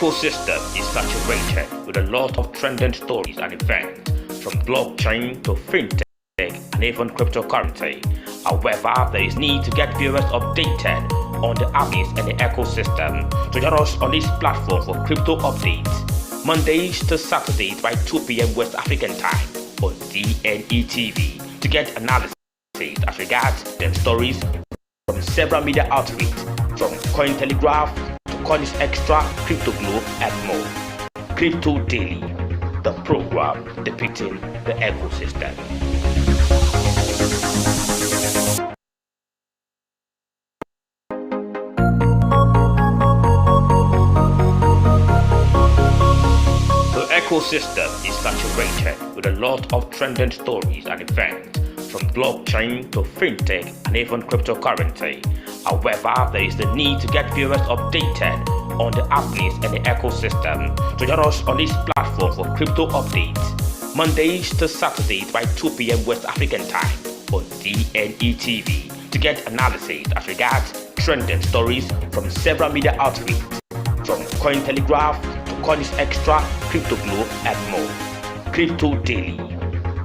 ecosystem is saturated with a lot of trending stories and events, from blockchain to fintech and even cryptocurrency. However, there is need to get viewers updated on the happenings and the ecosystem. So join us on this platform for crypto updates, Mondays to Saturdays by 2 p.m. West African time on CNETv, to get analysis as regards them stories from several media outlets, from Cointelegraph to Coins Extra, Crypto Globe, and more. Crypto Daily, the program depicting the ecosystem. The ecosystem is saturated with a lot of trending stories and events, from blockchain to fintech and even cryptocurrency. However, there is the need to get viewers updated on the happenings and the ecosystem. So join us on this platform for crypto updates, Mondays to Saturdays by 2 p.m. West African time on CNETv, to get analysis as regards trending stories from several media outlets, from Cointelegraph to Coins Extra, Crypto Globe, and more. Crypto Daily,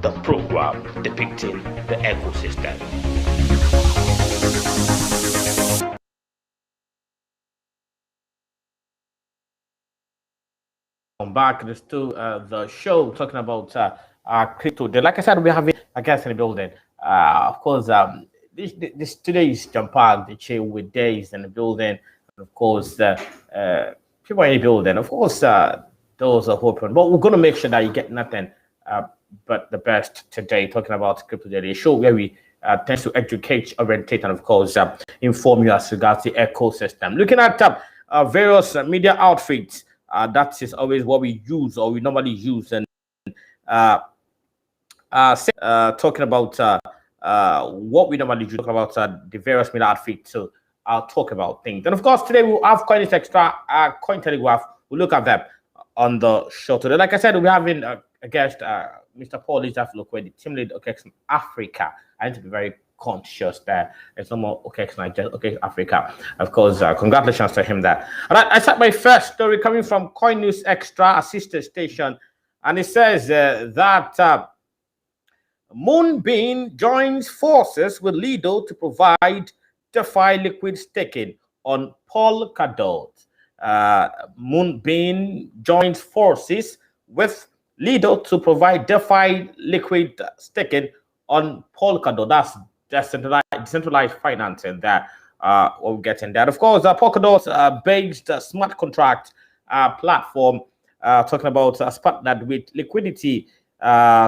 the program depicting the ecosystem. I'm back. This to the show talking about crypto. Like I said, we're having a guest in the building. Of course, this today is jump packed. The chair with days in the building. And of course, people in the building. Of course, those are hoping, but we're going to make sure that you get nothing but the best today. Talking about Crypto Daily, a show where we tend to educate, orientate, and of course inform you as regards the ecosystem. Looking at various media outfits. That is always what we use, or we normally use, and talking about what we normally do, talk about the various media outfits. So I'll talk about things, and of course today we'll have Coins Extra, Cointelegraph. We'll look at them on the show today. Like I said, we're having a guest, Mr. Paul Izafulokwe, the team lead OKX Africa. I need to be very conscious that it's no more OKX Nigeria, OKX Africa. Of course, congratulations to him there. All right, I start my first story coming from Coin News Extra, a sister station, and it says that Moonbeam joins forces with Lido to provide DeFi liquid staking on Polkadot. Moonbeam joins forces with Lido to provide DeFi liquid staking on Polkadot. That's decentralized financing that we'll get in there. Of course, Polkadot based smart contract platform, talking about partnered with liquidity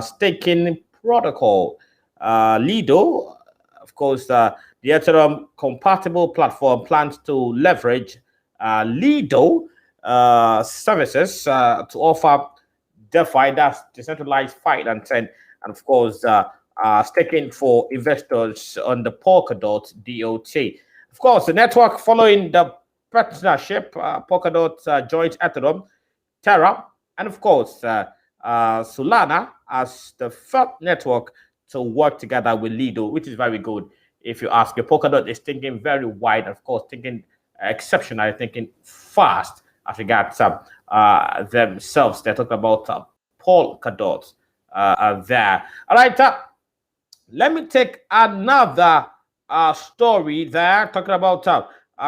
staking protocol. Lido, of course, the Ethereum compatible platform plans to leverage Lido services to offer DeFi, that's decentralized financing, and of course staking for investors on the Polkadot DOT. Of course, the network following the partnership, Polkadot joins Ethereum, Terra, and of course Solana as the first network to work together with Lido, which is very good. If you ask me, Polkadot is thinking very wide, of course, thinking exceptional, thinking fast as regards themselves. They're talking about Polkadot there. All right, let me take another story there, talking about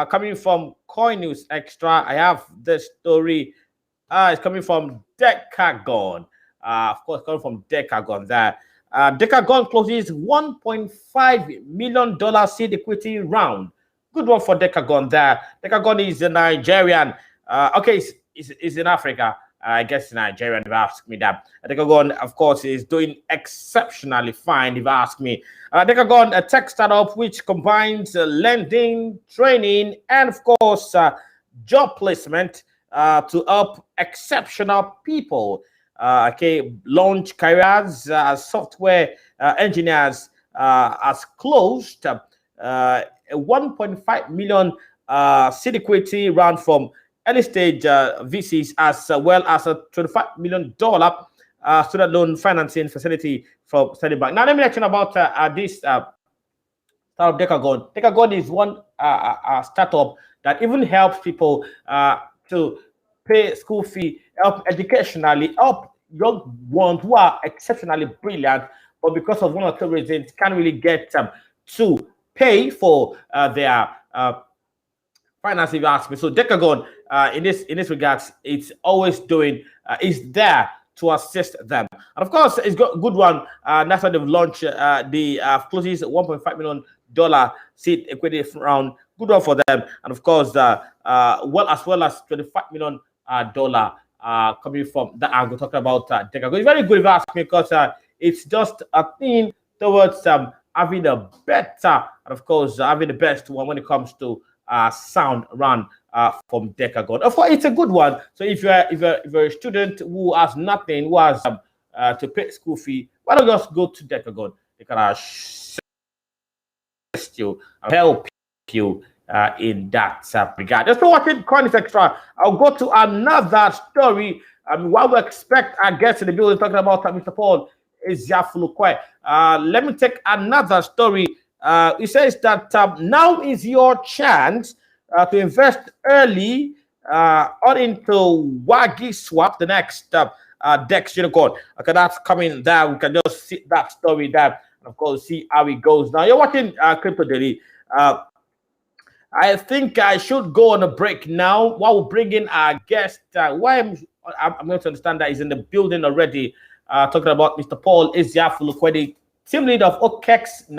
coming from Coin News Extra. I have this story. It's coming from Decagon. Of course, coming from Decagon there. Decagon closes $1.5 million seed equity round. Good one for Decagon there. Decagon is a Nigerian. Okay, it's in Africa. I guess Nigerian, if you ask me that. Decagon, of course, is doing exceptionally fine, if you ask me. Decagon, a tech startup which combines lending, training, and, of course, job placement to help exceptional people. Launch careers software engineers has closed a 1.5 million seed equity round from early stage VCs, as well as a $25 million student loan financing facility from Standard Bank. Now, let me mention about this startup Decagon. Decagon is one startup that even helps people to pay school fee, help educationally, help young ones who are exceptionally brilliant, but because of one or two reasons, can't really get to pay for their finance, if you ask me. So Decagon, in this regards, it's always doing is there to assist them. And of course, it's got a good one. That's why they've launched the closest $1.5 million seed equity round. Good one for them. And of course, well as $25 million coming from that angle. Talking about Decagon, it's very good if you ask me, because it's just a thing towards having a better, and of course having the best one when it comes to sound run from Decagon. Of course, it's a good one. So if you're a student who has nothing, who has to pay school fee, why don't you just go to Decagon? They can assist you, help you in that regard. Just for watching Coins Extra, I'll go to another story. While we expect our guests in the building talking about Mr. Paul Ezeafulukwe, let me take another story. It says that now is your chance to invest early on into Wagi Swap, the next DEX unicorn. Okay, that's coming there. We can just see that story there, and of course, see how it goes. Now, you're watching Crypto Daily. I think I should go on a break now while we bring in our guest. Why I'm going to understand that he's in the building already. Talking about Mr. Paul Ezeafulukwe, team leader of OKEX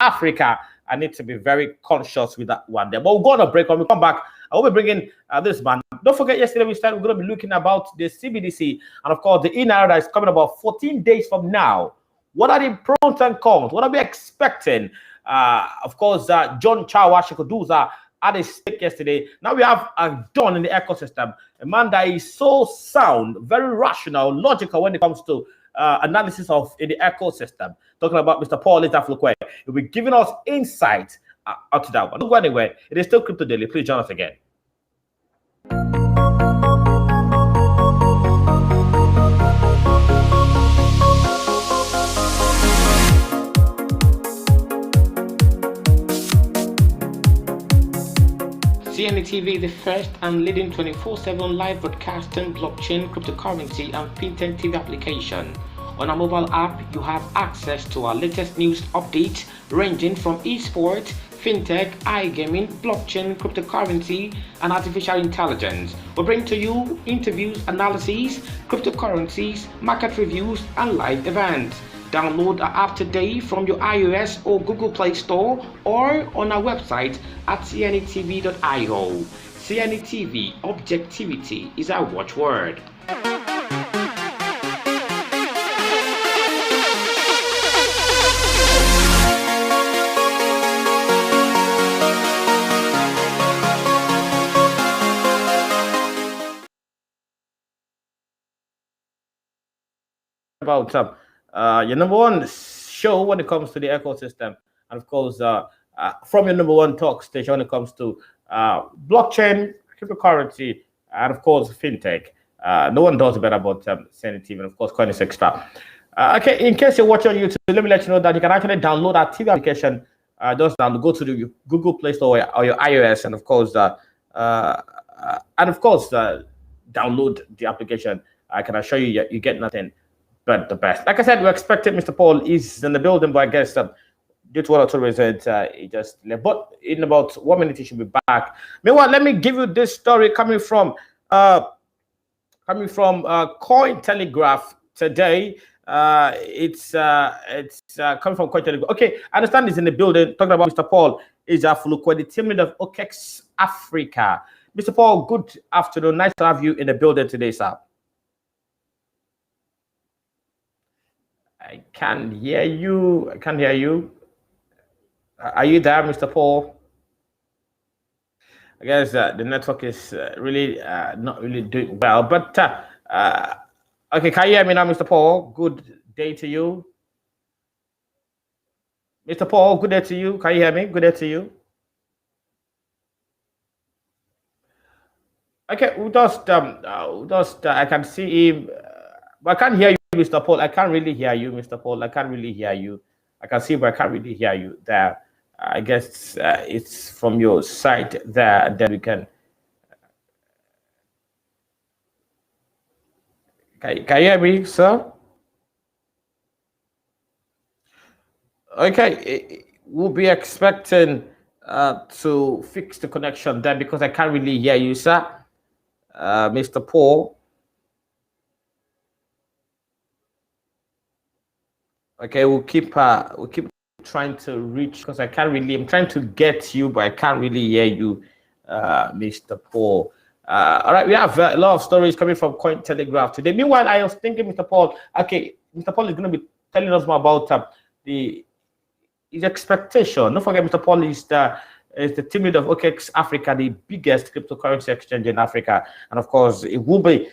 Africa. I need to be very conscious with that one there. But we'll go on a break. When we come back, I will be bringing this man. Don't forget, yesterday we started, we're going to be looking about the CBDC and, of course, the INARA that is coming about 14 days from now. What are the pros and cons? What are we expecting? Of course, John Chawa Shikoduza had a stake yesterday. Now we have a Don in the ecosystem, a man that is so sound, very rational, logical when it comes to analysis of in the ecosystem. Talking about Mr. Paul Ezeafulukwe, he'll be giving us insight out to that one. Don't go anywhere. It is still Crypto Daily. Please join us again. CNETv, the first and leading 24/7 live broadcasting blockchain, cryptocurrency, and FinTech TV application. On our mobile app, you have access to our latest news updates ranging from esports, fintech, iGaming, blockchain, cryptocurrency, and artificial intelligence. We bring to you interviews, analyses, cryptocurrencies, market reviews, and live events. Download our app today from your iOS or Google Play Store or on our website at cnetv.io. CNETv, objectivity is our watchword. About your number one show when it comes to the ecosystem, and of course from your number one talk station when it comes to blockchain, cryptocurrency, and of course fintech. No one does better about CNETv, and of course Coins Extra. Okay, in case you're watching on YouTube, let me let you know that you can actually download our TV application. Just go to the Google Play Store or your iOS, and of course download the application. I can assure you you get nothing but the best. Like I said, we expected Mr. Paul is in the building, but I guess due to one or two reasons, he just left. But in about 1 minute, he should be back. Meanwhile, let me give you this story coming from Coin Telegraph today. It's coming from Coin Telegraph. Okay, I understand he's in the building. Talking about Mr. Paul Ezeafulukwe, the team leader of OKEX Africa. Mr. Paul, good afternoon. Nice to have you in the building today, sir. I can't hear you. I can't hear you. Are you there, Mr. Paul? I guess the network is really not really doing well. But okay, can you hear me now, Mr. Paul? Good day to you. Mr. Paul, good day to you. Can you hear me? Good day to you. Okay, we just I can see him. But I can't hear you, Mr. Paul. I can't really hear you, Mr. Paul. I can't really hear you. I can see, but I can't really hear you there. I guess it's from your side there that we can. Can you hear me, sir? Okay, we'll be expecting to fix the connection there because I can't really hear you, sir. Mr. Paul. Okay, we'll keep trying to reach because I can't really. I'm trying to get you, but I can't really hear you, Mr. Paul. All right, we have a lot of stories coming from Coin Telegraph today. Meanwhile, I was thinking, Mr. Paul. Okay, Mr. Paul is going to be telling us more about the his expectation. Don't forget, Mr. Paul is the team leader of OKX Africa, the biggest cryptocurrency exchange in Africa, and of course, it will be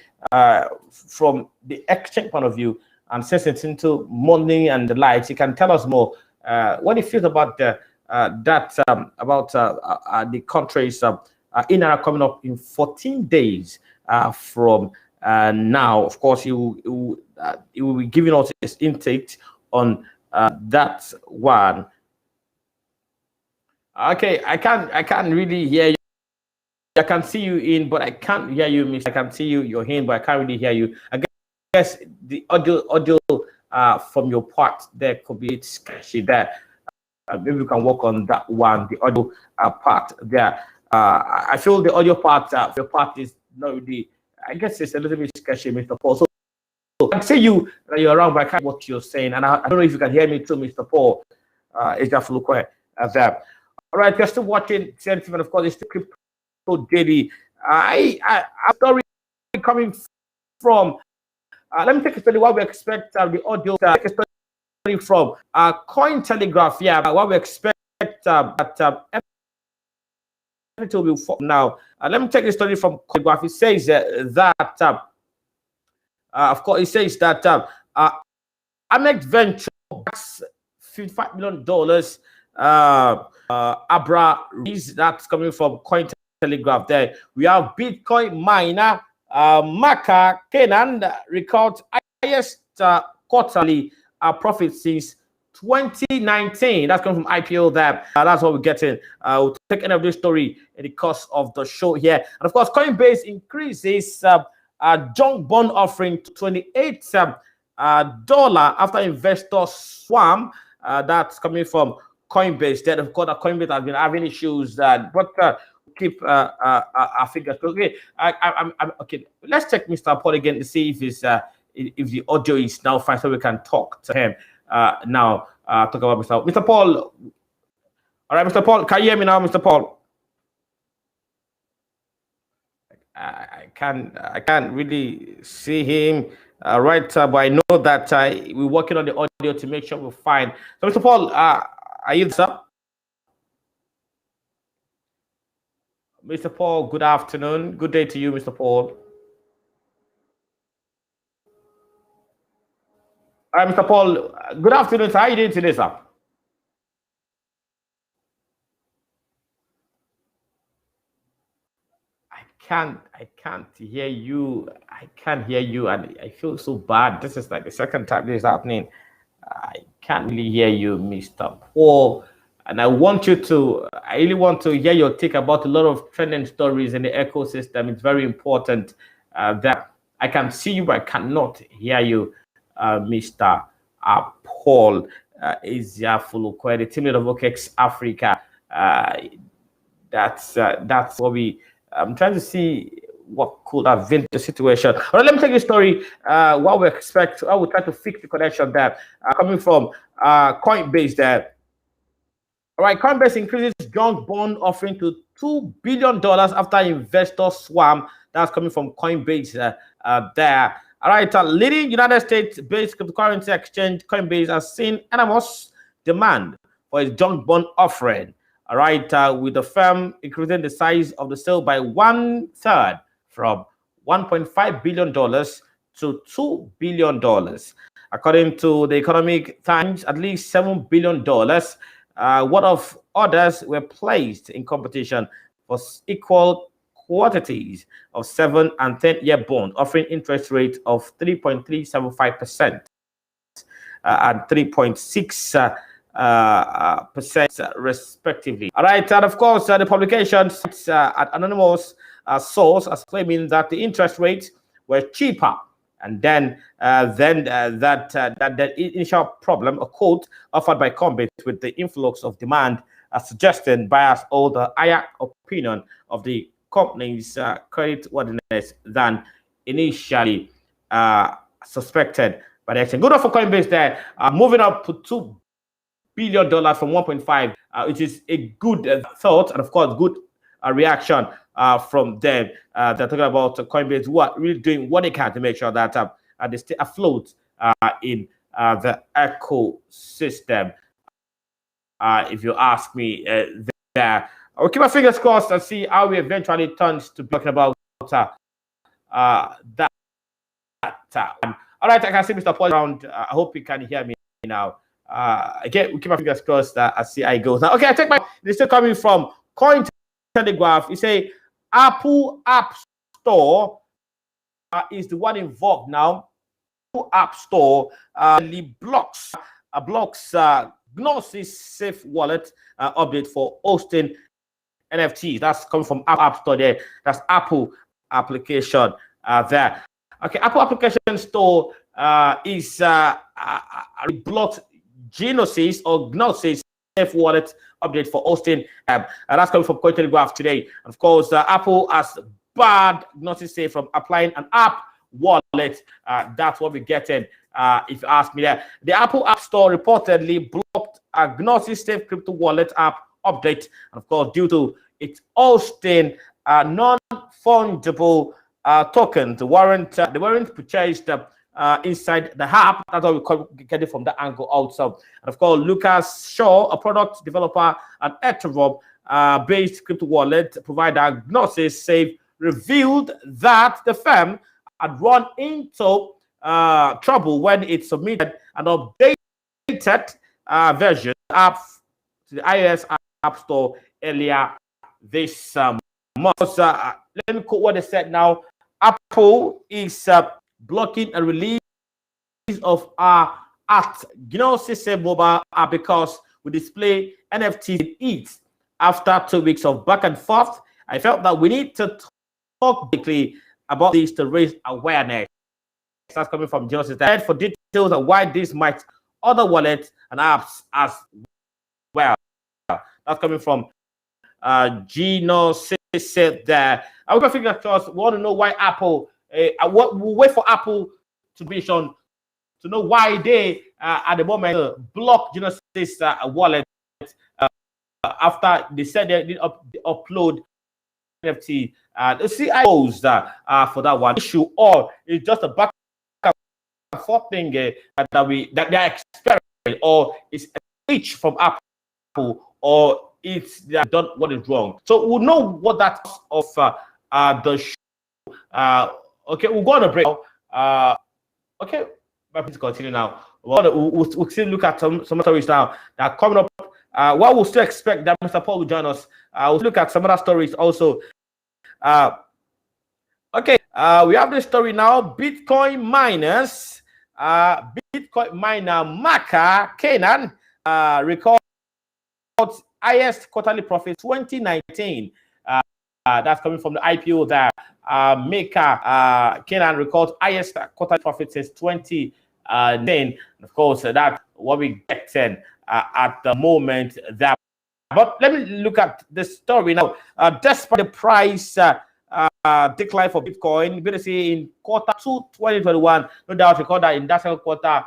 from the exchange point of view. And since it's into money and the lights, he can tell us more what he feels about the countries in and out coming up in 14 days from now. Of course, he will be giving us his intake on that one. Okay, I can't really hear you. I can see you in, but I can't hear you, miss. I can see you, you're in, but I can't really hear you. I guess the audio from your part there could be sketchy there. Maybe we can work on that one, the audio part there. I feel the audio part, your part is not really, I guess it's a little bit sketchy, Mr. Paul. So I can see you that you're around, but I can't what you're saying. And I don't know if you can hear me too, Mr. Paul. It's just look there. All right, you're still watching CNETv, and of course, it's the Crypto Daily. I'm story coming from. Let me take a study what we expect the audio. Take a study from Coin Telegraph. Yeah, what we expect that it will be now. Let me take a study from Coin Telegraph. It says that of course, it says that Amex Venture backs $55 million. Abra is that's coming from Coin Telegraph. There we have Bitcoin miner Maka Kenan records highest quarterly profit since 2019. That's coming from IPO there. That's what we're getting. We'll take any of this story in the course of the show here. And of course, Coinbase increases junk bond offering to $28 after investor swarm. That's coming from Coinbase. Then of course, Coinbase has been having issues, but keep our fingers. Okay, I'm okay. Let's check Mr. Paul again to see if the audio is now fine, so we can talk to him now. Talk about Mr. Paul. All right, Mr. Paul, can you hear me now, Mr. Paul? I can't really see him right, but I know that we're working on the audio to make sure we're fine. So, Mr. Paul, are you there, sir? Mr. Paul, good afternoon. Good day to you, Mr. Paul. All right, Mr. Paul, good afternoon. How are you doing today, sir? I can't hear you. I can't hear you, and I feel so bad. This is like the second time this is happening. I can't really hear you, Mr. Paul. And I really want to hear your take about a lot of trending stories in the ecosystem. It's very important that I can see you, but I cannot hear you, Mr. Paul. Is full credit team leader of OKX Africa. That's what I'm trying to see what could have been the situation. All right, let me take the story. What we expect. I will try to fix the connection there. Coming from Coinbase there. All right, Coinbase increases junk bond offering to $2 billion after investor swarm. That's coming from Coinbase there. All right, leading United States-based cryptocurrency exchange Coinbase has seen enormous demand for its junk bond offering. All right, with the firm increasing the size of the sale by 1/3 from $1.5 billion to $2 billion. According to the Economic Times, at least $7 billion worth of orders were placed in competition for equal quantities of 7- and 10-year bond, offering interest rate of 3.375% and 3.6%. Percent respectively. All right, and of course, the publication at anonymous source as claiming that the interest rates were cheaper and then that initial problem, a quote offered by Coinbase with the influx of demand, suggesting buyers hold a higher opinion of the company's creditworthiness than initially suspected by the exchange. Good for Coinbase there, moving up to $2 billion from 1.5, which is a good thought, and of course, good reaction from them. They're talking about Coinbase, what really doing what they can to make sure that they stay afloat in the ecosystem. If you ask me, there, I'll keep my fingers crossed and see how we eventually turns to talking about that. All right, I can see Mr. Paul around. I hope you can hear me now. Again, we keep our fingers crossed that I see how it goes. Now, okay, I take my. This is coming from CNETv. You say Apple App Store is the one involved now. Apple App Store blocks Gnosis Safe Wallet update for hosting NFTs. That's coming from App Store there. That's Apple application there. Okay, Apple application store is blocked Gnosis or Gnosis Safe Wallet update for hosting app. And that's coming from CNETv today. And of course, Apple has barred Gnosis Safe from applying an app wallet. That's what we're getting. If you ask me there, the Apple App Store reportedly blocked a Gnosis Safe crypto wallet app update, and of course, due to its hosting non-fungible tokens. They weren't purchased inside the app. That's how we get it from that angle also. And of course, Lucas Shaw, a product developer and Ethereum based crypto wallet provider Gnosis Safe, revealed that the firm had run into trouble when it submitted an updated version app to the iOS App Store earlier this month. Let me quote what they said now. Apple is blocking a release of our at Gnosis Safe mobile app because we display NFTs in it. After 2 weeks of back and forth, I felt that we need to talk quickly about this to raise awareness. That's coming from Gnosis. For details on why this might other wallets and apps as well. That's coming from Gnosis there. I will figure across. We want to know why Apple. We'll wait for Apple to be shown to know why they at the moment block Gnosis wallet after they said they did upload NFT. The CIOs for that one issue, or it's just a back and forth thing that they are experiencing, or it's a glitch from Apple, or it's they have done what is wrong. So we'll know what that of the show. Okay, we'll go on a break. Okay, let's continue now. We'll still look at some stories now that are coming up. What we'll still expect that Mr. Paul will join us. We'll look at some other stories also. Okay, we have this story now. Bitcoin miners, Bitcoin miner Maka Kenan records highest quarterly profit 2019. That's coming from the IPO there. Maka Kenan records highest quarterly profit since 2010. Of course, that's what we get at the moment. That, but let me look at the story now. Despite the price decline for Bitcoin, BTC in quarter 2 2021, no doubt record that in that second quarter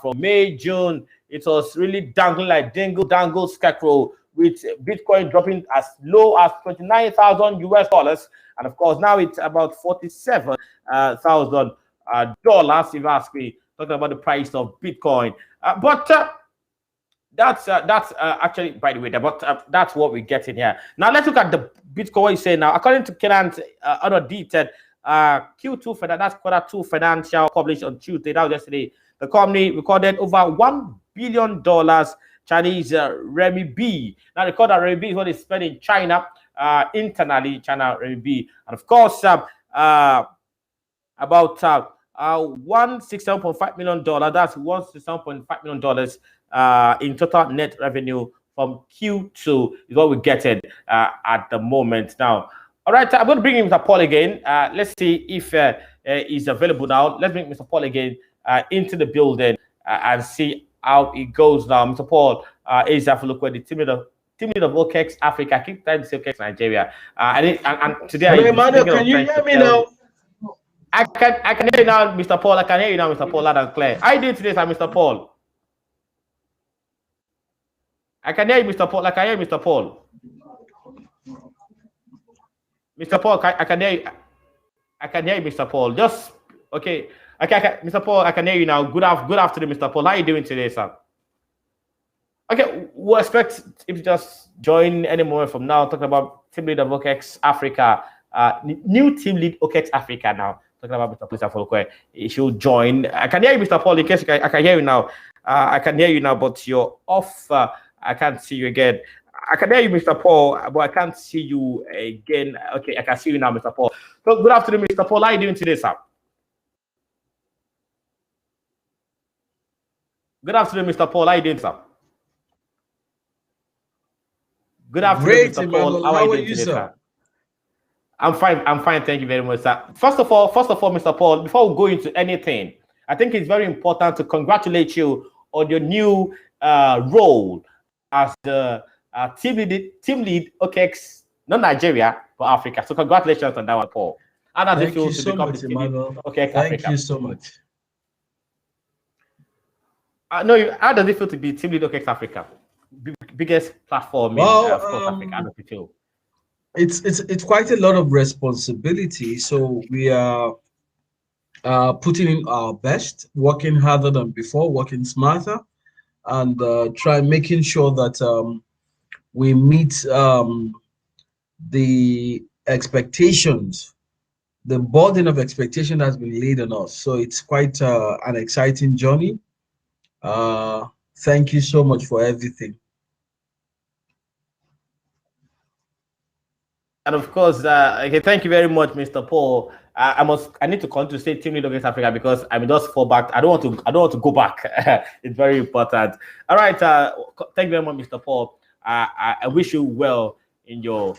from May, June, it was really dangling like dangle scarecrow, with Bitcoin dropping as low as $29,000 US, and of course now it's about $47,000 if you ask me, talking about the price of Bitcoin. But that's actually, by the way, but that's what we get in here. Now let's look at the Bitcoin. What you say now? According to Kenan's other detailed Q2 that's quarter 2 financial published on Tuesday, that was yesterday, the company recorded over $1 billion Chinese renminbi. Now record that renminbi is what is spent in China internally, China renminbi, and of course about $167.5 million. That's $167.5 million in total net revenue from Q2 is what we're getting at the moment now. All right, I'm going to bring in Mr. Paul again. Let's see if is available now. Let's bring Mr. Paul again into the building and see how it goes now. Mr. Paul is have a look at the team leader of OKEX Africa. I keep trying to say OKEX Nigeria. And today Hello, I'm Emmanuel, speaking can of you trying hear to me tell now? you. I can hear you now, Mr. Paul. I can hear you now, Mr. Paul, loud and clear. How you doing today, sir, Mr. Paul? I can hear you, Mr. Paul. I can hear you, Mr. Paul. Mr. Paul, I can hear you. I can hear you, Mr. Paul. Just okay. Okay, Mr. Paul, I can hear you now. Good afternoon, Mr. Paul. How are you doing today, sir? Okay, we'll expect if you just join any moment from now, talking about team lead of OKEX Africa, new team lead OKEX Africa now. Talking about Mr. Police Afolokwe. He should join. I can hear you, Mr. Paul. In case I can hear you now. I can hear you now, but you're off. I can't see you again. I can hear you, Mr. Paul, but I can't see you again. Okay, I can see you now, Mr. Paul. So good afternoon, Mr. Paul. How are you doing today, sir? Good afternoon, Mr. Paul. How are you doing, sir? Good afternoon, Great, Mr. Paul. Emmanuel. How are you doing you, today, sir? sir? I'm fine. I'm fine. Thank you very much, sir. First of all, Mr. Paul, before we go into anything, I think it's very important to congratulate you on your new role as the team lead OKEX, not Nigeria, but Africa. So congratulations on that one, Paul. How does it feel to become the team lead OKEX Africa? Thank you so much. No, how does it feel to be team lead OKEX Africa? Biggest platform in of course, Africa. How does it feel? It's quite a lot of responsibility. So we are putting in our best, working harder than before, working smarter, and making sure that we meet the expectations. The burden of expectation has been laid on us. So it's quite an exciting journey. Thank you so much for everything. And of course, okay, thank you very much, Mr. Paul. I need to continue to say team lead against Africa because I mean just fall back. I don't want to go back. It's very important. All right, thank you very much, Mr. Paul. I wish you well in your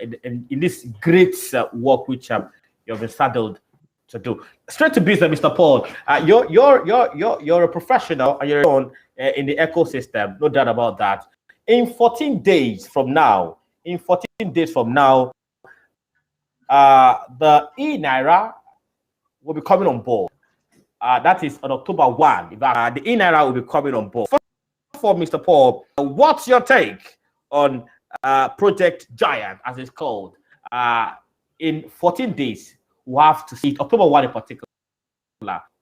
in this great work which you have been saddled to do. Straight to business, Mr. Paul. You're a professional and you're on in the ecosystem, no doubt about that. In 14 days from now, the e-Naira will be coming on board. That is on October 1. The e-Naira will be coming on board. First of all, Mr. Paul, what's your take on Project Giant, as it's called? In 14 days, we have to see it, October 1 in particular.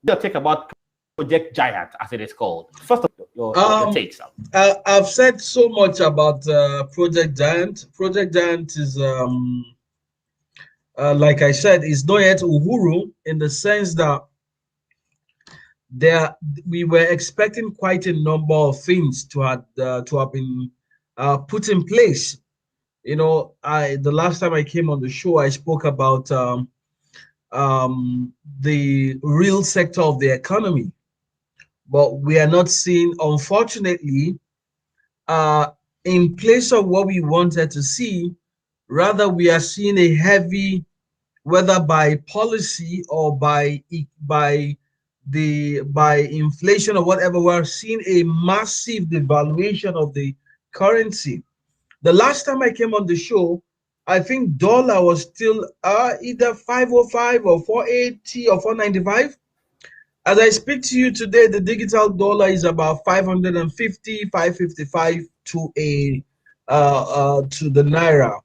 Your take about Project Giant, as it is called. First of all, your take, sir. I've said so much about Project Giant. Project Giant is, like I said, is not yet Uhuru in the sense that we were expecting quite a number of things to have been put in place. You know, the last time I came on the show, I spoke about the real sector of the economy. But we are not seeing, unfortunately, in place of what we wanted to see, rather we are seeing a heavy, whether by policy or by inflation or whatever, we're seeing a massive devaluation of the currency. The last time I came on the show, I think dollar was still either 505 or 480 or 495. As I speak to you today, the digital dollar is about 550, 555 to the naira.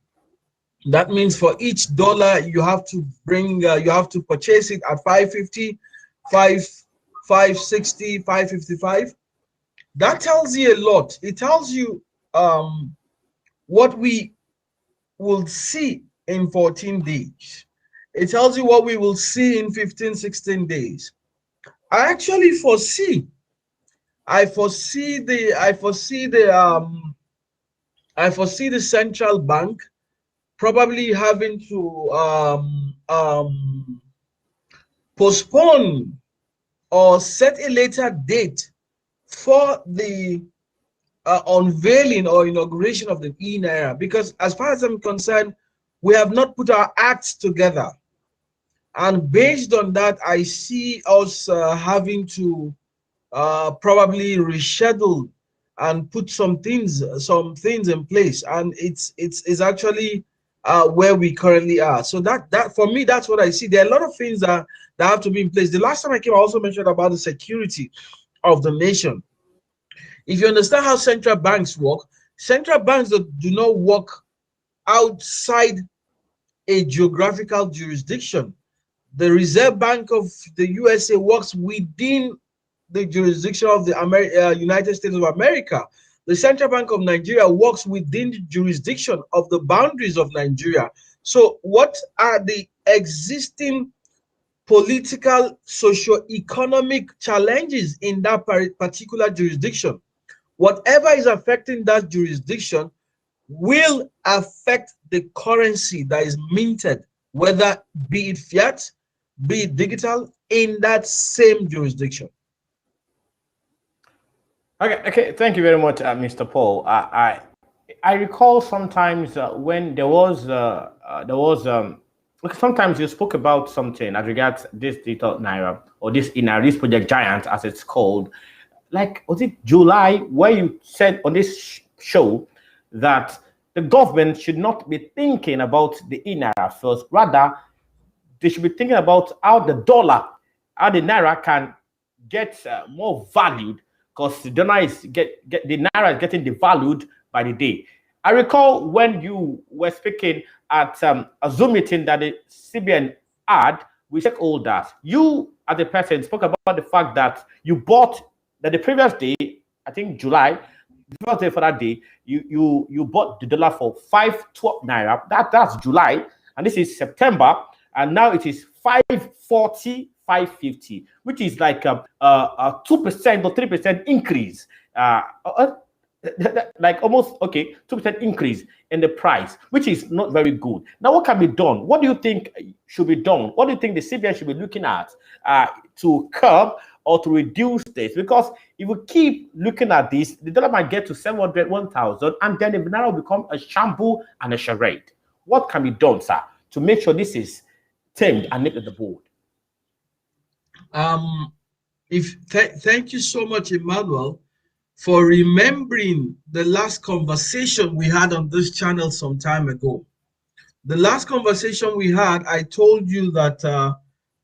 That means for each dollar you have to purchase it at 550, 560, 555. That tells you a lot. It tells you what we will see in 14 days. It tells you what we will see in 15, 16 days. I actually foresee the central bank probably having to postpone or set a later date for the unveiling or inauguration of the e-Naira, because as far as I'm concerned, we have not put our acts together. And based on that, I see us having to probably reschedule and put some things in place. And it's actually where we currently are. So that for me, that's what I see. There are a lot of things that have to be in place. The last time I came, I also mentioned about the security of the nation. If you understand how central banks work, central banks do not work outside a geographical jurisdiction. The Reserve Bank of the USA works within the jurisdiction of the United States of America. The Central Bank of Nigeria works within the jurisdiction of the boundaries of Nigeria. So, what are the existing political, socio-economic challenges in that particular jurisdiction? Whatever is affecting that jurisdiction will affect the currency that is minted, whether be it fiat, be it digital, in that same jurisdiction. Okay. Thank you very much, Mr. Paul. I recall sometimes when sometimes you spoke about something as regards this digital naira or this project giant as it's called. Like, was it July where you said on this show that the government should not be thinking about the naira first, rather they should be thinking about how the naira can get more valued, because the dollar the naira is getting devalued by the day. I recall when you were speaking at a Zoom meeting that the CBN had with stakeholders. You, as a person, spoke about the fact that you bought that the previous day, I think July, the first day for that day, you bought the dollar for 512 naira. That's July, and this is September, and now it is 540, 550, which is like a 2% or 3% increase. Like almost 2% increase in the price, which is not very good. Now, what can be done? What do you think should be done? What do you think the CBN should be looking at to curb or to reduce this? Because if we keep looking at this, the dollar might get to 700, 1,000, and then the naira will become a shamble and a charade. What can be done, sir, to make sure this is tamed and nipped at the board? Thank you so much, Emmanuel, for remembering the last conversation we had on this channel some time ago. The last conversation we had, I told you that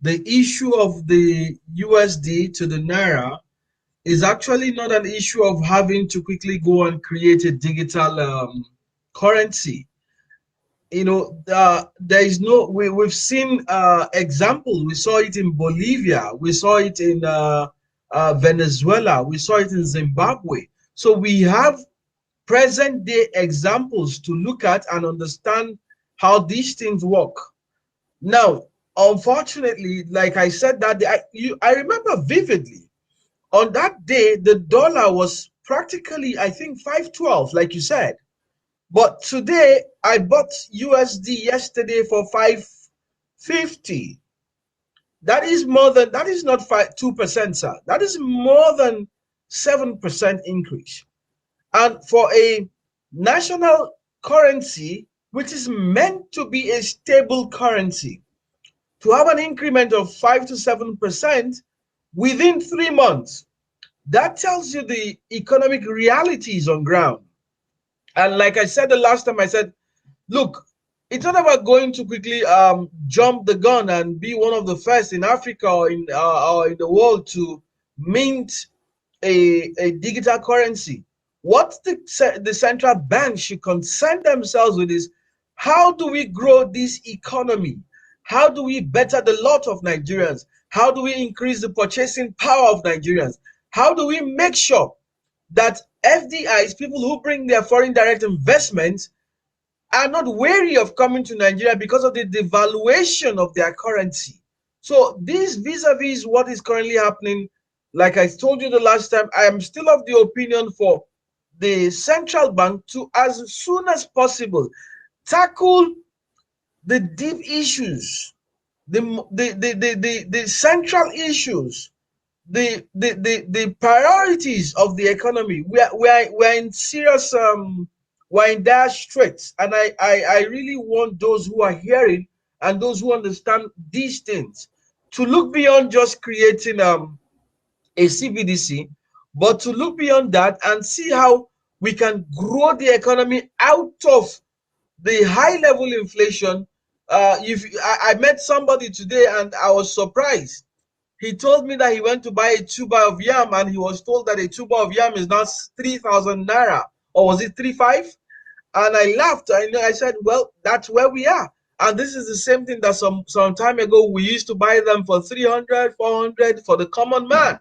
the issue of the USD to the Naira is actually not an issue of having to quickly go and create a digital currency. You know, there is no, we've seen examples. We saw it in Bolivia. We saw it in Venezuela. We saw it in Zimbabwe. So we have present day examples to look at and understand how these things work. Now, unfortunately, like I said that day, I remember vividly, on that day, the dollar was practically, I think, 512, like you said. But today, I bought USD yesterday for 550. That is more than, that is not 2%, sir. That is more than 7% increase. And for a national currency, which is meant to be a stable currency, to have an increment of 5 to 7% within 3 months, that tells you the economic realities on ground. And like I said the last time, I said, look, it's not about going to quickly jump the gun and be one of the first in Africa or in the world to mint a digital currency. What the central bank should concern themselves with is, how do we grow this economy? How do we better the lot of Nigerians? How do we increase the purchasing power of Nigerians? How do we make sure that FDIs, people who bring their foreign direct investments, are not wary of coming to Nigeria because of the devaluation of their currency? So this vis-a-vis what is currently happening, like I told you the last time, I am still of the opinion for the central bank to, as soon as possible, tackle the deep issues, the central issues, the priorities of the economy. We're in serious we're in dire straits, and I really want those who are hearing and those who understand these things to look beyond just creating a CBDC, but to look beyond that and see how we can grow the economy out of the high level inflation. I met somebody today and I was surprised. He told me that he went to buy a tuber of yam and he was told that a tuber of yam is now 3,000 naira, or was it 3,500? And I laughed. I said, well, that's where we are. And this is the same thing that some time ago we used to buy them for 300, 400 for the common man.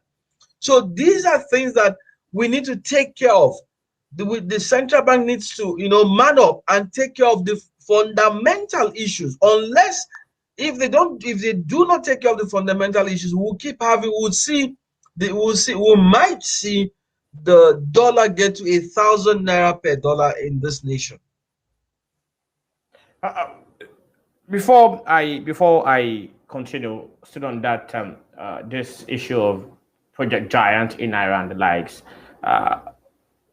So these are things that we need to take care of. The central bank needs to, man up and take care of the fundamental issues. Unless if they do not take care of the fundamental issues, we'll keep having, we might see the dollar get to 1,000 naira per dollar in this nation. Before I continue, still on that this issue of Project Giant in Iran and the likes,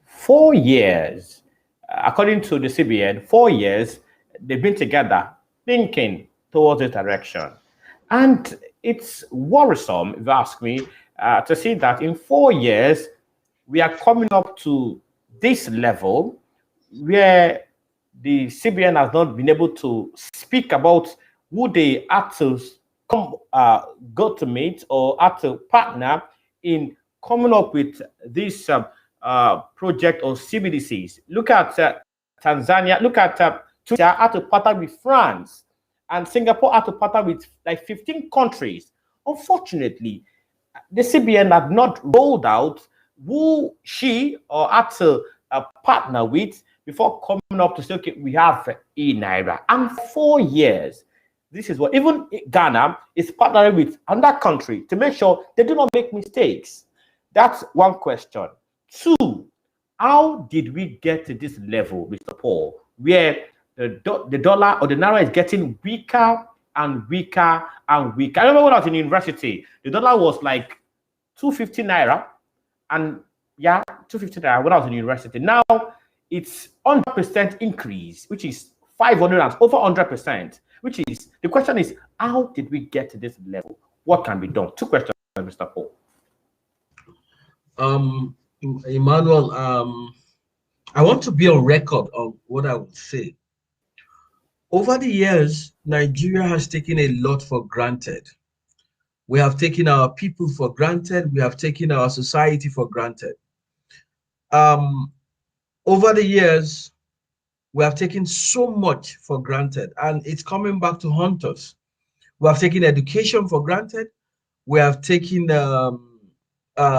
4 years, according to the CBN, 4 years they've been together thinking towards this direction, and it's worrisome, if you ask me, to see that in 4 years we are coming up to this level where the CBN has not been able to speak about who they had to go to meet or had to partner in coming up with this project of CBDCs. Look at Tanzania, look at Tunisia had to partner with France, and Singapore had to partner with like 15 countries. Unfortunately, the CBN have not rolled out who she or had to partner with before coming up to say, okay, we have e-Naira. And 4 years, this is what even Ghana is partnering with another country to make sure they do not make mistakes. That's one question. Two, how did we get to this level, Mr. Paul, where the dollar or the Naira is getting weaker and weaker and weaker? I remember when I was in university, the dollar was like 250 Naira, and 250 Naira when I was in university. Now it's 100% increase, which is 500 and over 100%, which is, the question is, how did we get to this level? What can be done? Two questions, Mr. Paul. Emmanuel, I want to be on record of what I would say. Over the years, Nigeria has taken a lot for granted. We have taken our people for granted. We have taken our society for granted. Over the years, we have taken so much for granted, and it's coming back to haunt us. We have taken education for granted. We have taken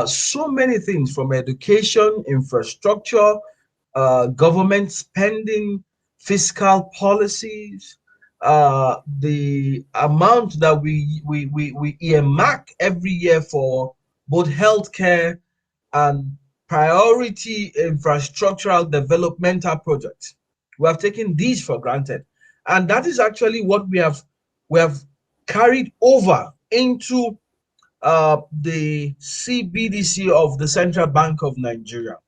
so many things, from education, infrastructure, government spending, fiscal policies, the amount that we earmark every year for both healthcare and priority infrastructural developmental projects. We have taken these for granted, and that is actually what we have carried over into the CBDC of the Central Bank of Nigeria.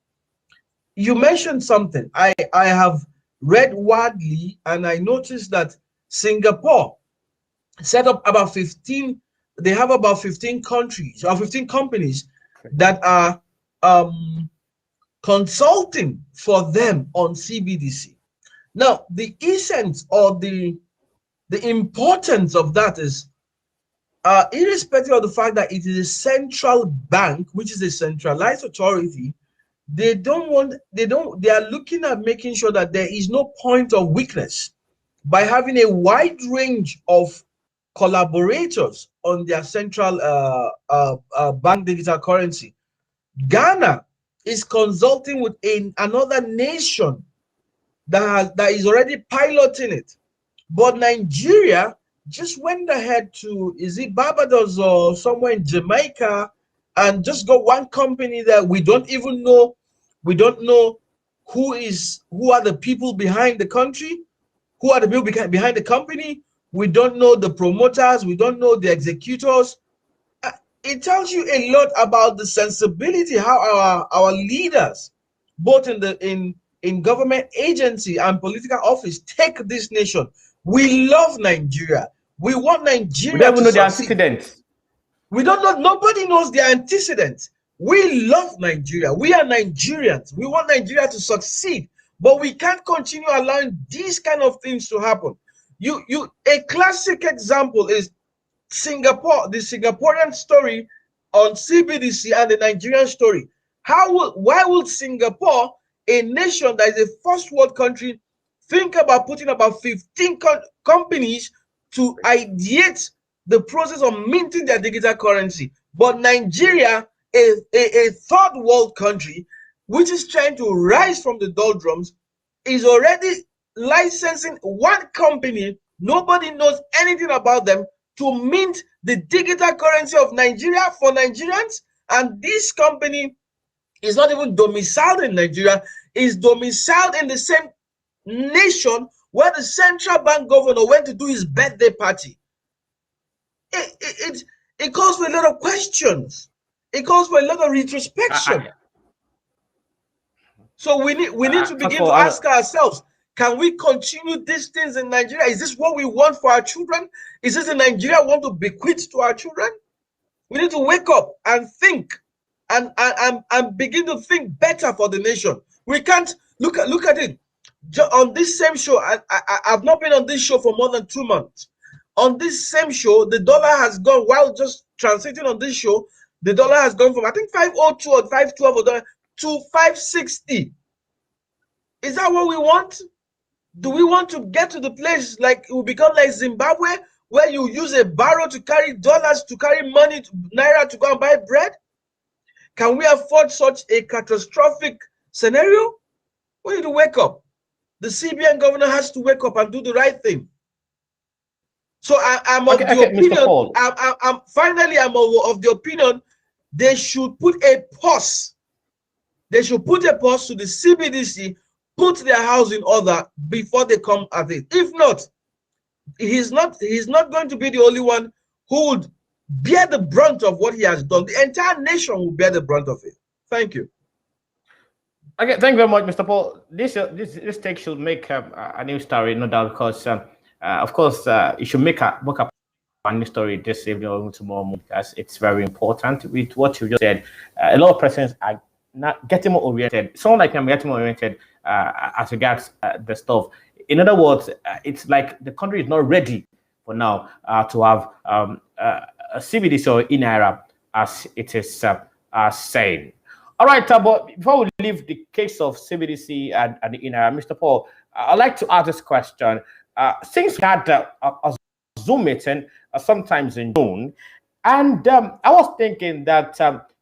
You mentioned something. I have read widely, and I noticed that Singapore set up about 15. They have about 15 countries or 15 companies that are consulting for them on CBDC. Now, the essence or the importance of that is, irrespective of the fact that it is a central bank, which is a centralized authority, they are looking at making sure that there is no point of weakness by having a wide range of collaborators on their central bank digital currency. Ghana is consulting with another nation that is already piloting it, but Nigeria just went ahead to, is it Barbados or somewhere in Jamaica, and just got one company that we don't even know. We don't know who are the people behind the country, who are the people behind the company. We don't know the promoters. We don't know the executors. It tells you a lot about the sensibility, how our leaders, both in government agency and political office, take this nation. We love Nigeria. We want We Nigeria don't even to know the succeed. antecedents. We don't know, nobody knows the antecedents. We love Nigeria. We are Nigerians. We want Nigeria to succeed, but we can't continue allowing these kind of things to happen. A classic example is Singapore, the Singaporean story on CBDC and the Nigerian story. Why would Singapore, a nation that is a first world country, think about putting about 15 companies to ideate the process of minting their digital currency? But Nigeria, a third world country, which is trying to rise from the doldrums, is already licensing one company, nobody knows anything about them, to mint the digital currency of Nigeria for Nigerians. And this company is not even domiciled in Nigeria, is domiciled in the same nation where the central bank governor went to do his birthday party. It calls for a lot of questions. It calls for a lot of retrospection. So we need to begin to ask ourselves, can we continue these things in Nigeria? Is this what we want for our children? Is this the Nigeria we want to bequeath to our children? We need to wake up and think and begin to think better for the nation. We can't look at it. On this same show, I've not been on this show for more than 2 months. On this same show, the dollar has gone, while just transiting on this show, the dollar has gone from, I think, 502 or 512 to 560. Is that what we want? Do we want to get to the place like it will become like Zimbabwe, where you use a barrow to carry dollars, to carry money, naira, to go and buy bread? Can we afford such a catastrophic scenario? We need to wake up. The CBN governor has to wake up and do the right thing. So I'm of the opinion. I'm of the opinion they should put a pause. They should put a pause to the CBDC, put their house in order before they come at it. If not, he's not going to be the only one who would bear the brunt of what he has done. The entire nation will bear the brunt of it. Thank you. Okay, thank you very much, Mr. Paul. This take should make a new story, no doubt, because of course you should make a book up a new story this evening or tomorrow morning, because it's very important. With what you just said, a lot of persons are not getting more oriented. Someone like I'm getting more oriented as regards the stuff. In other words, it's like the country is not ready for now to have a CBDC or in-era, as it is saying. All right, but before we leave the case of CBDC and the in-era, Mr. Paul, I'd like to ask this question. Since we had a Zoom meeting sometimes in June, and I was thinking that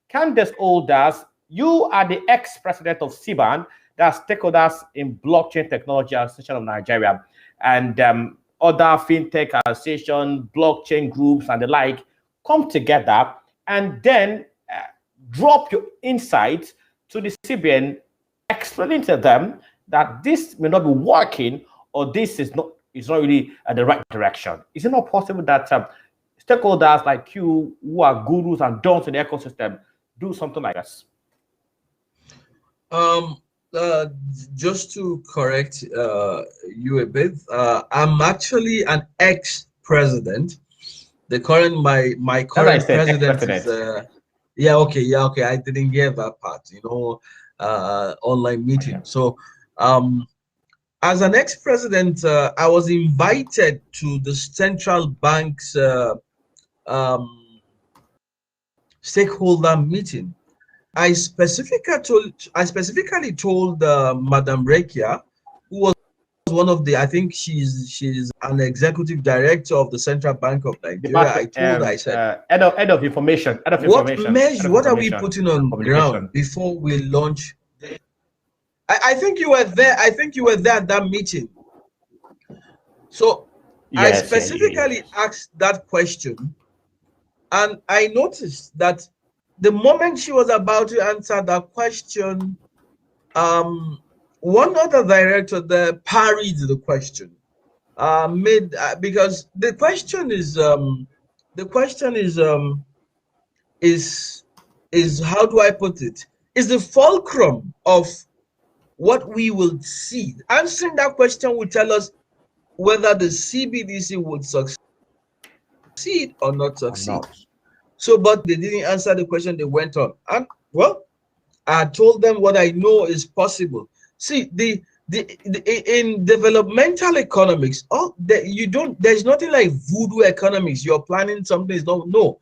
Candace Holders, you are the ex-president of CBAN, that's stakeholders in blockchain technology association of Nigeria, and other fintech association, blockchain groups, and the like come together and then drop your insights to the CBN, explaining to them that this may not be working or this is not really the right direction. Is it not possible that stakeholders like you, who are gurus and dons in the ecosystem, do something like this? Just to correct you a bit, I'm actually an ex-president. The current my current president is yeah, okay. I didn't hear that part. Online meeting. Yeah. So as an ex-president, I was invited to the central bank's stakeholder meeting. I specifically told Madam Rekia, who was one of the, I think she's an executive director of the Central Bank of Nigeria. I told her, I said, head of information. What are we putting on ground before we launch? I think you were there. I think you were there at that meeting. So yes, I specifically asked that question, and I noticed that the moment she was about to answer that question, one other director there parried the question. Because the question is how do I put it? Is the fulcrum of what we will see. Answering that question will tell us whether the CBDC would succeed or not Or succeed. not. So, but they didn't answer the question. They went on, and well, I told them what I know is possible. See, in developmental economics, there's nothing like voodoo economics. You're planning something is not no.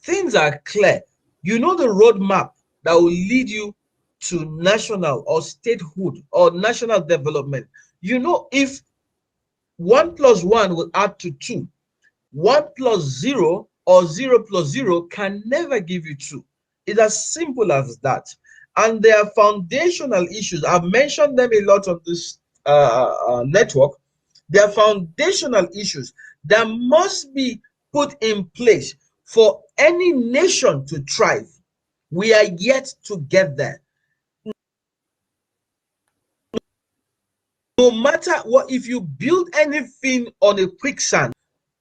Things are clear. You know the roadmap that will lead you to national or statehood or national development. You know, if 1 plus 1 will add to 2, 1 plus 0 or 0 plus 0 can never give you 2. It's as simple as that. And there are foundational issues. I've mentioned them a lot on this network. There are foundational issues that must be put in place for any nation to thrive. We are yet to get there. No matter what, if you build anything on a quicksand,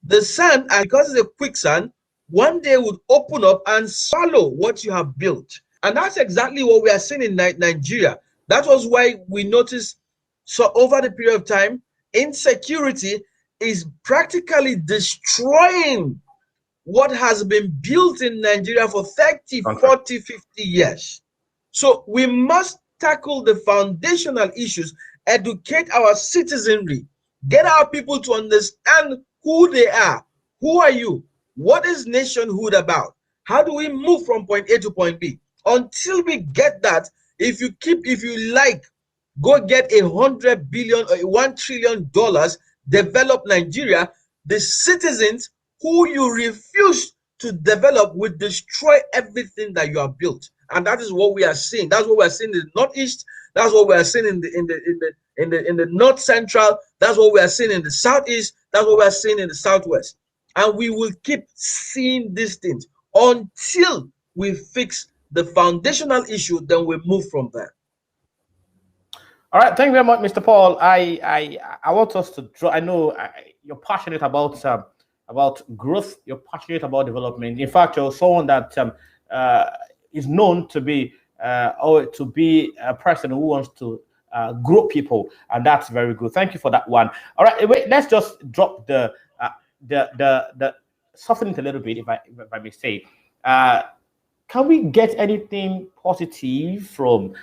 the sand, and because it's a quicksand, one day would open up and swallow what you have built. And that's exactly what we are seeing in Nigeria. That was why we noticed, so over the period of time, insecurity is practically destroying what has been built in Nigeria for 30, 40, 50 years. So we must tackle the foundational issues, educate our citizenry, get our people to understand who they are. Who are you? What is nationhood about? How do we move from point A to point B? Until we get that, if you like, go get $100 billion or $1 trillion, develop Nigeria, the citizens who you refuse to develop will destroy everything that you have built. And that is what we are seeing. That's what we are seeing in the Northeast. That's what we are seeing in the North Central. That's what we are seeing in the Southeast. That's what we are seeing in the Southwest. And we will keep seeing these things until we fix the foundational issue. Then we move from there. All right, thank you very much, Mr. Paul. I want us to draw. I know you're passionate about growth. You're passionate about development. In fact, you're someone that is known to be a person who wants to grow people, and that's very good. Thank you for that one. All right, wait, let's just drop the soften it a little bit, if I may say. Can we get anything positive from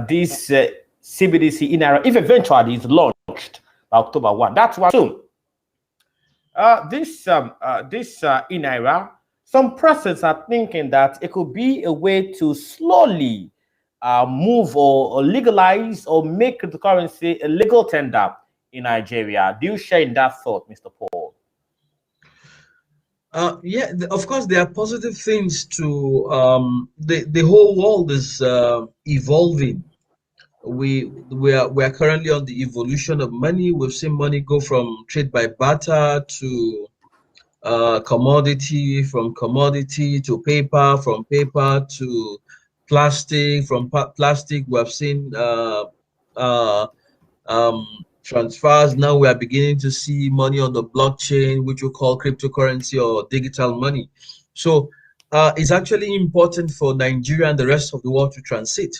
this CBDC in Naira if eventually it's launched by October 1? That's one. So this in Naira, some persons are thinking that it could be a way to slowly move or legalize or make cryptocurrency a legal tender in Nigeria. Do you share in that thought, Mr. Paul? Yeah, of course, there are positive things to the whole world is evolving. We are currently on the evolution of money. We've seen money go from trade by barter to commodity, from commodity to paper, from paper to plastic, from plastic we have seen transfers. Now we are beginning to see money on the blockchain, which we call cryptocurrency or digital money. So it's actually important for Nigeria and the rest of the world to transit.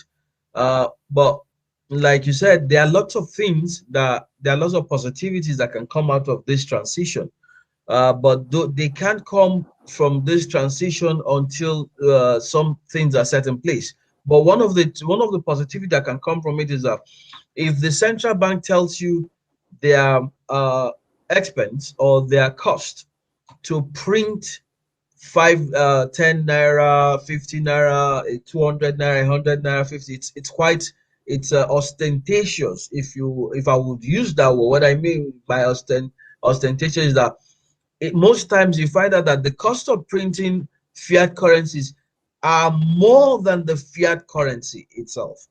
But like you said, there are lots of things there are lots of positivities that can come out of this transition. But they can't come from this transition until some things are set in place. But one of the positivity that can come from it is that if the central bank tells you their expense or their cost to print 10 naira, 50 naira, 200 naira, 100 naira, 50, it's quite ostentatious. If I would use that word, what I mean by ostentatious is that most times you find out that the cost of printing fiat currencies are more than the fiat currency itself,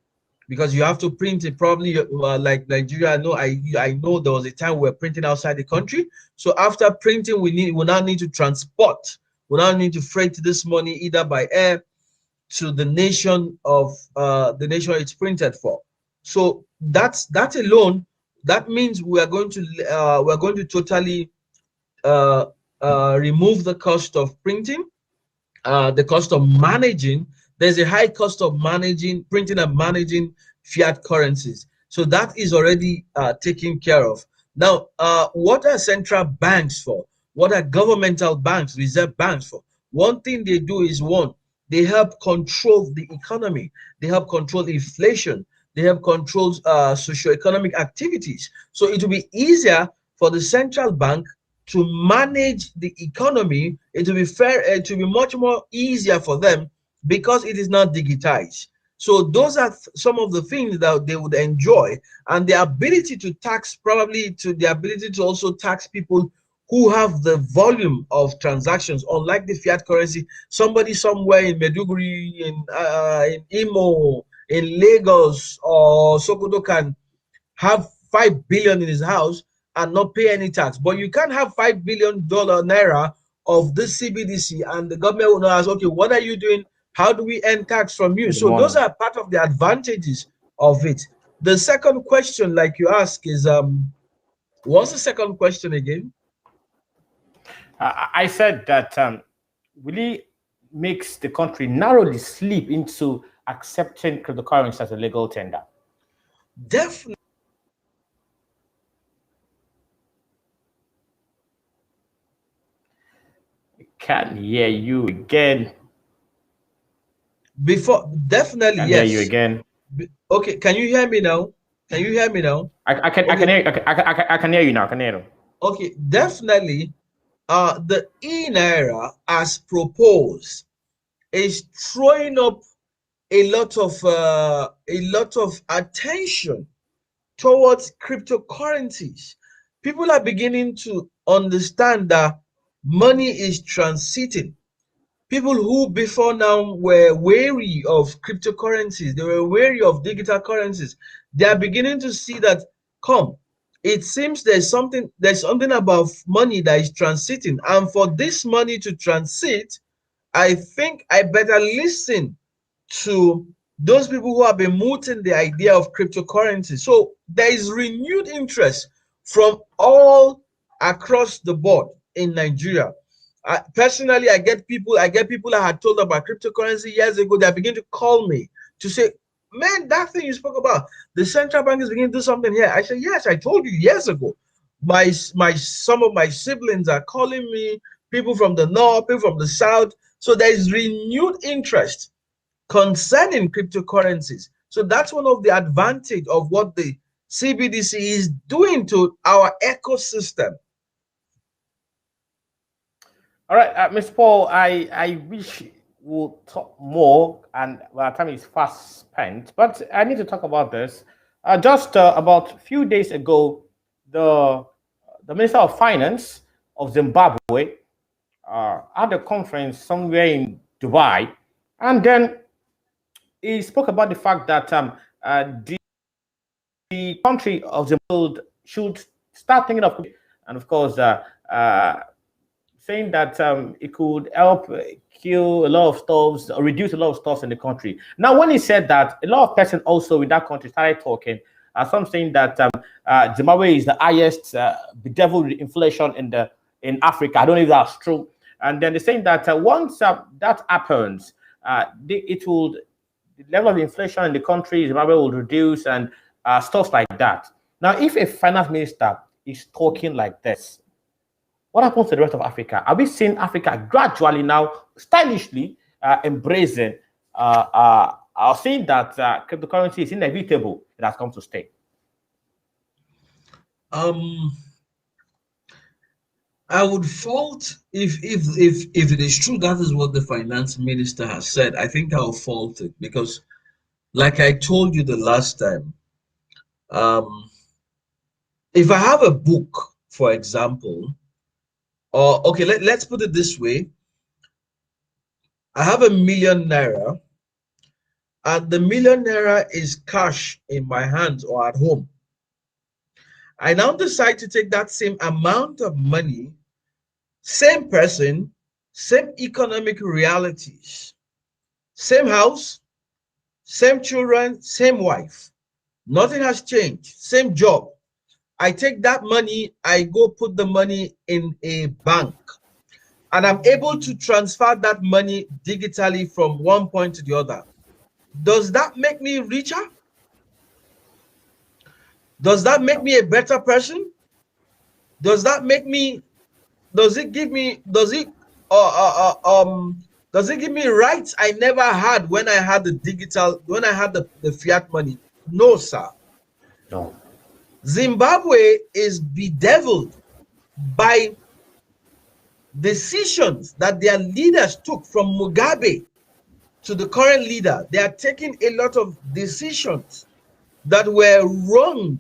because you have to print it probably like Nigeria. I know there was a time we were printing outside the country. So after printing, we now need to transport. We now need to freight this money either by air to the nation it's printed for. So that alone, that means we are going to totally remove the cost of printing, the cost of managing. There's a high cost of printing and managing fiat currencies. So that is already taken care of. Now, what are central banks for? What are governmental banks, reserve banks for? One thing they do is one, they help control the economy. They help control inflation. They help control socioeconomic activities. So it will be easier for the central bank to manage the economy. It will be fair. It will be much more easier for them because it is not digitized. So those are some of the things that they would enjoy, and the ability to tax, probably to the ability to also tax people who have the volume of transactions, unlike the fiat currency. Somebody somewhere in Meduguri, in Imo, in Lagos or Sokoto can have 5 billion in his house and not pay any tax. But you can't have $5 billion naira of this CBDC and the government will not ask, okay, what are you doing? How do we earn tax from you? Good So those morning. are part of the advantages of it. The second question, like you ask, is what's the second question again? I said that really makes the country narrowly slip into accepting cryptocurrency as a legal tender. Definitely. Can't hear you again. Before, definitely, Can't hear you yes. again. Okay, can you hear me now? Can you hear me now? I can Okay, hear I can hear you now. I can hear you. okay, definitely. The e-naira as proposed is throwing up a lot of attention towards cryptocurrencies. People are beginning to understand that money is transiting. People who before now were wary of cryptocurrencies, they were wary of digital currencies, they are beginning to see that, come, it seems there's something about money that is transiting, and for this money to transit, I think I better listen to those people who have been mooting the idea of cryptocurrency. So there is renewed interest from all across the board in Nigeria. Personally, I get people I had told about cryptocurrency years ago. They begin to call me to say, "Man, that thing you spoke about, the central bank is beginning to do something here." I said, "Yes, I told you years ago." My some of my siblings are calling me. People from the north, people from the south. So there is renewed interest concerning cryptocurrencies. So that's one of the advantage of what the CBDC is doing to our ecosystem. All right, Mr. Paul, I wish we'll talk more, and our time is fast spent, but I need to talk about this. Just about a few days ago, the the Minister of Finance of Zimbabwe had a conference somewhere in Dubai, and then he spoke about the fact that the country of the world should start thinking of, and of course, saying that it could help kill a lot of stuffs or reduce a lot of stuffs in the country. Now, when he said that, a lot of persons also in that country started talking. Some saying that Zimbabwe is the highest bedeviled inflation in Africa. I don't know if that's true. And then they're saying that once that happens, it will the level of inflation in the country, Zimbabwe will reduce and stuff like that. Now, if a finance minister is talking like this, what happens to the rest of Africa? Are we seeing Africa gradually now, stylishly embracing, saying that cryptocurrency is inevitable, it has come to stay? Um, I would fault if it is true that is what the finance minister has said. I think I'll fault it because, like I told you the last time, um, if I have a book, for example, or okay, let's put it this way: I have a 1 million naira, and the 1 million naira is cash in my hands or at home. I now decide to take that same amount of money, same person, same economic realities, same house, same children, same wife. Nothing has changed, same job. I take that money, I go put the money in a bank, and I'm able to transfer that money digitally from one point to the other. Does that make me richer? Does that make me a better person? Does that make me? Does it give me? Does it give me rights I never had when I had the digital, when I had the fiat money? No, sir. No. Zimbabwe is bedeviled by decisions that their leaders took, from Mugabe to the current leader. They are taking a lot of decisions that were wrong,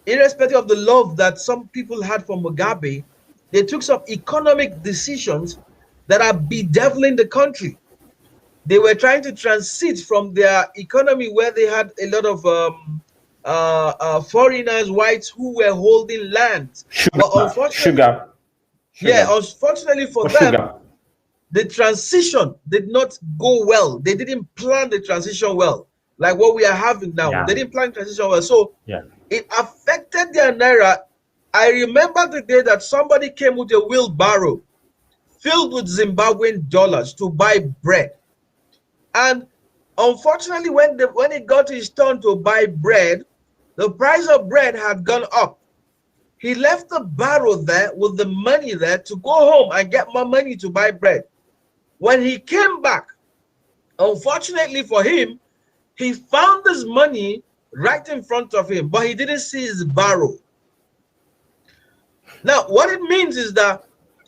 irrespective of the love that some people had for Mugabe. They took some economic decisions that are bedeviling the country. They were trying to transit from their economy, where they had a lot of foreigners, whites, who were holding land. But unfortunately, unfortunately for them, the transition did not go well. They didn't plan the transition well, like what we are having now. Yeah. They didn't plan the transition well. So Yeah. it affected their naira. I remember the day that somebody came with a wheelbarrow filled with Zimbabwean dollars to buy bread. And unfortunately, when it got his turn to buy bread, the price of bread had gone up. He left the barrow there with the money there to go home and get more money to buy bread. When he came back, unfortunately for him, he found this money right in front of him, but he didn't see his barrow. Now, what it means is that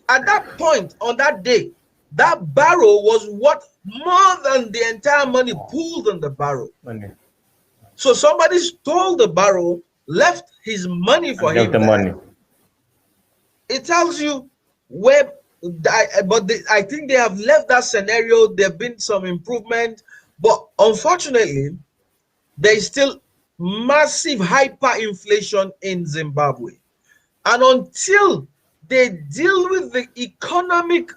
at that point, on that day, that barrow was worth more than the entire money pooled in the barrow. So somebody stole the barrow, left his money for him. It tells you where, I think they have left that scenario. There have been some improvement, but unfortunately, there is still massive hyperinflation in Zimbabwe. And until they deal with the economic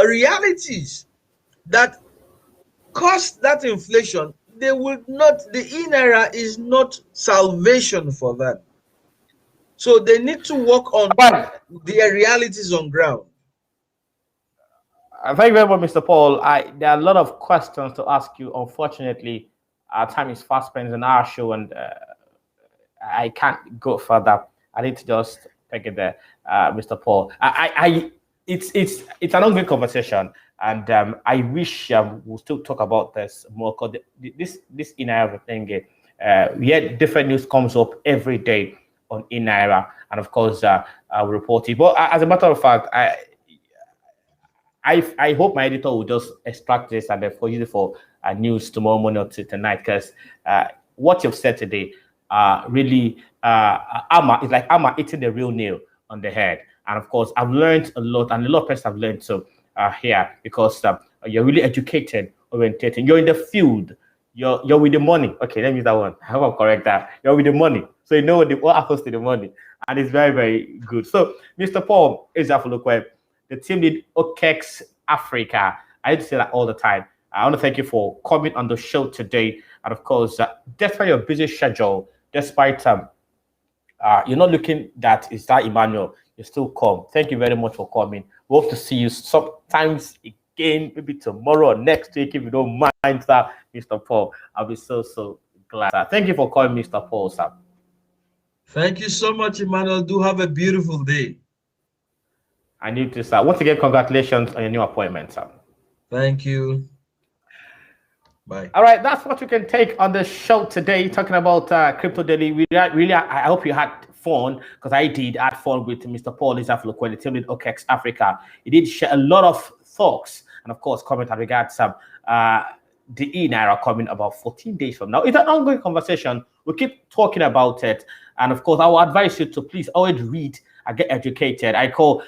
realities that caused that inflation, they will not, the e-naira is not salvation for them. So they need to work on their realities on ground. Thank you very much, Mr. Paul. There are a lot of questions to ask you. Unfortunately, our time is fast spent in our show, and I can't go further. I need to just take it there, Mr. Paul. It's an ongoing conversation, and I wish we'll still talk about this more, because this e-naira thing, different news comes up every day on e-naira, and of course we report it. But as a matter of fact, I hope my editor will just extract this and then for you for news tomorrow morning or tonight, because what you've said today really it's like Amma hitting the real nail on the head. And of course, I've learned a lot, and a lot of people have learned so here, because you're really educated, orientated. You're in the field. You're with the money. Okay, let me use that one. I hope I'm correct that you're with the money, so you know what happens to the money, and it's very, very good. So, Mr. Paul Ezafulukwe, the team lead OKEX Africa. I used to say that all the time. I want to thank you for coming on the show today, and of course, despite your busy schedule, despite you're not looking that is that Emmanuel, you still come. Thank you very much for coming. We hope to see you sometimes again, maybe tomorrow or next week, if you don't mind, sir, Mr. Paul. I'll be so glad. Sir. Thank you for calling, Mr. Paul, sir. Thank you so much, Emmanuel. Do have a beautiful day. I need to, sir. Once again, congratulations on your new appointment, sir. Thank you. Bye. All right, that's what you can take on the show today, talking about Crypto Daily. Really, I hope you had fun, because I did have fun with Mr. Paul Ezafulukwe, the team lead OKEX Africa. He did share a lot of thoughts and, of course, comment as regards the e-naira coming about 14 days from now. It's an ongoing conversation. We'll keep talking about it. And, of course, I will advise you to please always read and get educated. I call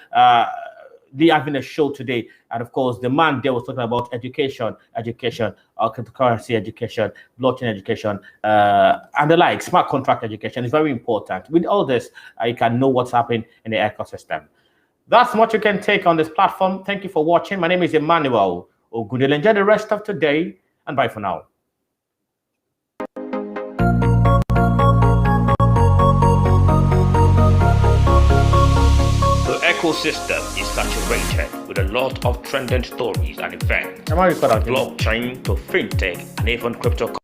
having a show today, and of course the man there was talking about education, cryptocurrency education, blockchain education, and the like. Smart contract education is very important. With all this, you can know what's happening in the ecosystem. That's what you can take on this platform. Thank you for watching. My name is Emmanuel Ogundele. Enjoy the rest of today, and bye for now. Ecosystem is saturated with a lot of trending stories and events, blockchain to fintech and even cryptocurrency.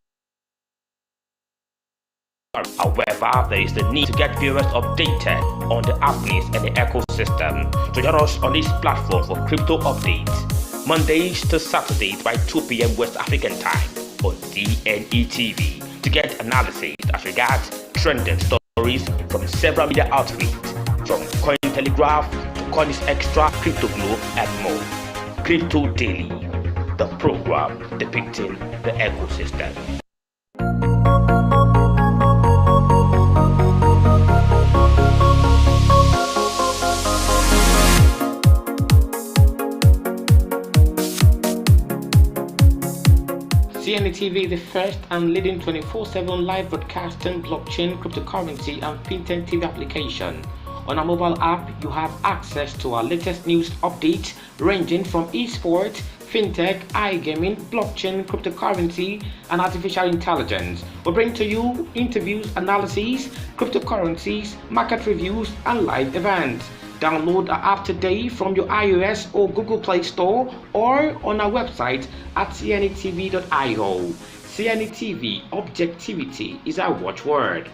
However, there is the need to get viewers updated on the happenings and the ecosystem. So join us on this platform for crypto updates, Mondays to Saturdays by 2 p.m. West African time on CNETv to get analysis as regards trending stories from several media outlets, from Cointelegraph to Coins Extra, Crypto Globe, and more. Crypto Daily, the program depicting the ecosystem. CNETv, the first and leading 24/7 live broadcasting blockchain, cryptocurrency, and FinTech TV application. On our mobile app, you have access to our latest news updates ranging from esports, fintech, iGaming, blockchain, cryptocurrency, and artificial intelligence. We bring to you interviews, analyses, cryptocurrencies, market reviews, and live events. Download our app today from your iOS or Google Play Store or on our website at cnetv.io. CNETv, objectivity is our watchword.